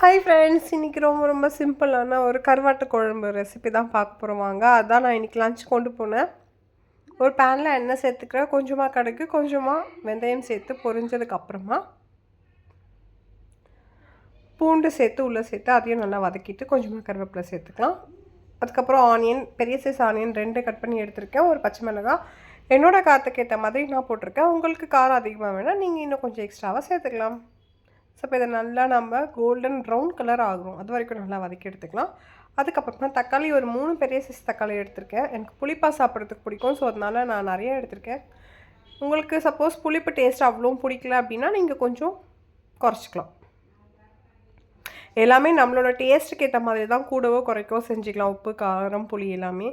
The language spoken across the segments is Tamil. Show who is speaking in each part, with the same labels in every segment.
Speaker 1: ஹாய் ஃப்ரெண்ட்ஸ், இன்றைக்கி ரொம்ப சிம்பிளான ஒரு கருவாட்டு குழம்பு ரெசிபி தான் பார்க்க போகிறோம். வாங்க. அதான் நான் இன்றைக்கி லஞ்ச் கொண்டு போனேன். ஒரு பேனில் எண்ணெய் சேர்த்துக்கிறேன், கொஞ்சமாக கடுகு, கொஞ்சமாக வெந்தயம் சேர்த்து பொரிஞ்சதுக்கப்புறமா பூண்டு சேர்த்து உள்ளே சேர்த்து அதையும் நல்லா வதக்கிட்டு கொஞ்சமாக கருவேப்பிலை சேர்த்துக்கலாம். அதுக்கப்புறம் ஆனியன், பெரிய சைஸ் ஆனியன் 2 கட் பண்ணி எடுத்திருக்கேன். ஒரு பச்சை மிளகாய் என்னோடய காரத்துக்கு ஏற்ற மாதிரி நான் போட்டிருக்கேன். உங்களுக்கு காரம் அதிகமாக வேணால் நீங்கள் இன்னும் கொஞ்சம் எக்ஸ்ட்ராவாக சேர்த்துக்கலாம். ஸோ இப்போ இதை நல்லா நம்ம கோல்டன் ப்ரௌன் கலர் ஆகும், அது வரைக்கும் நல்லா வதக்கி எடுத்துக்கலாம். அதுக்கப்புறமா தக்காளி ஒரு 3 பெரிய சைஸ் தக்காளி எடுத்திருக்கேன். எனக்கு புளிப்பாக சாப்பிட்றதுக்கு பிடிக்கும், ஸோ அதனால் நான் நிறைய எடுத்திருக்கேன். உங்களுக்கு சப்போஸ் புளிப்பு டேஸ்ட் அவ்வளோ பிடிக்கல அப்படின்னா நீங்கள் கொஞ்சம் குறைச்சிக்கலாம். எல்லாமே நம்மளோட டேஸ்ட்டுக்கு ஏற்ற மாதிரி தான் கூடவோ குறைக்கவோ செஞ்சுக்கலாம், உப்பு, காரம், புளி எல்லாமே.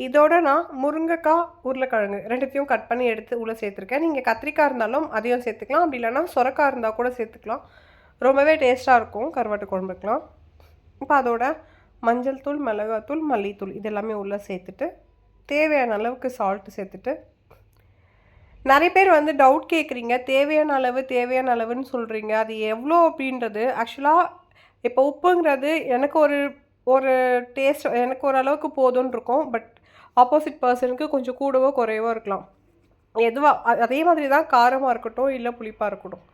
Speaker 1: இதோட நான் முருங்கைக்காய், உருளைக்கிழங்கு 2த்தையும் கட் பண்ணி எடுத்து உள்ளே சேர்த்துருக்கேன். நீங்கள் கத்திரிக்காய் இருந்தாலும் அதையும் சேர்த்துக்கலாம், அப்படி இல்லைனா சொரக்காய் இருந்தால் கூட சேர்த்துக்கலாம். ரொம்பவே டேஸ்ட்டாக இருக்கும் கருவாட்டு குழம்புக்கலாம். இப்போ அதோட மஞ்சள் தூள், மிளகாத்தூள், மல்லித்தூள் இது எல்லாமே உள்ளே சேர்த்துட்டு தேவையான அளவுக்கு சால்ட்டு சேர்த்துட்டு, நிறைய பேர் டவுட் கேட்குறீங்க, தேவையான அளவுன்னு சொல்கிறீங்க, அது எவ்வளோ அப்படின்றது. ஆக்சுவலாக இப்போ உப்புங்கிறது எனக்கு ஒரு டேஸ்ட் எனக்கு ஓரளவுக்கு போதும்னு இருக்கும். பட் ஆப்போசிட் பர்சனுக்கு கொஞ்சம் கூடவோ குறைவோ இருக்கலாம். அதே மாதிரி தான் காரமாக இருக்கட்டும், இல்லை புளிப்பாக இருக்கட்டும்.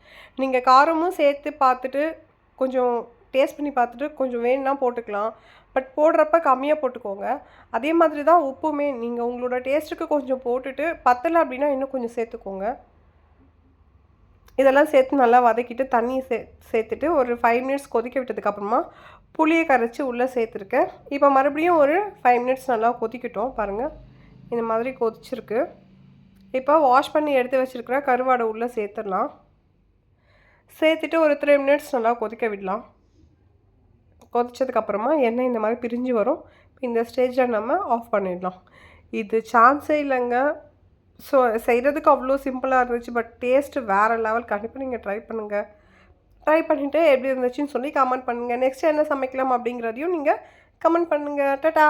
Speaker 1: நீங்கள் காரமும் சேர்த்து பார்த்துட்டு கொஞ்சம் டேஸ்ட் பண்ணி பார்த்துட்டு கொஞ்சம் வேணும்னா போட்டுக்கலாம். பட் போடுறப்ப கம்மியாக போட்டுக்கோங்க. அதே மாதிரி தான் உப்புமே, நீங்கள் உங்களோட டேஸ்ட்டுக்கு கொஞ்சம் போட்டுட்டு பத்தலை அப்படின்னா இன்னும் கொஞ்சம் சேர்த்துக்கோங்க. இதெல்லாம் சேர்த்து நல்லா வதக்கிட்டு தண்ணி சேர்த்துட்டு ஒரு 5 மினிட்ஸ் கொதிக்க விட்டதுக்கப்புறமா புளியை கரைச்சி உள்ளே சேர்த்துருக்கேன். இப்போ மறுபடியும் ஒரு 5 மினிட்ஸ் நல்லா கொதிக்கட்டும். பாருங்கள், இந்த மாதிரி கொதிச்சிருக்கு. இப்போ வாஷ் பண்ணி எடுத்து வச்சுருக்கிற கருவாடை உள்ளே சேர்த்துடலாம். சேர்த்துட்டு ஒரு 3 மினிட்ஸ் நல்லா கொதிக்க விடலாம். கொதிச்சதுக்கப்புறமா எண்ணெய் இந்த மாதிரி பிரிஞ்சு வரும். இந்த ஸ்டேஜில் நம்ம ஆஃப் பண்ணிடலாம். இது சான்ஸே இல்லைங்க. ஸோ செய்கிறதுக்கு அவ்வளோ சிம்பிளாக இருந்துச்சு, பட் டேஸ்ட்டு வேறு லெவல். கண்டிப்பாக நீங்கள் ட்ரை பண்ணுங்கள். ட்ரை பண்ணிவிட்டு எப்படி இருந்துச்சுன்னு சொல்லி கமெண்ட் பண்ணுங்கள். நெக்ஸ்ட் என்ன சமைக்கலாம் அப்படிங்கிறதையும் நீங்கள் கமெண்ட் பண்ணுங்கள். டாடா.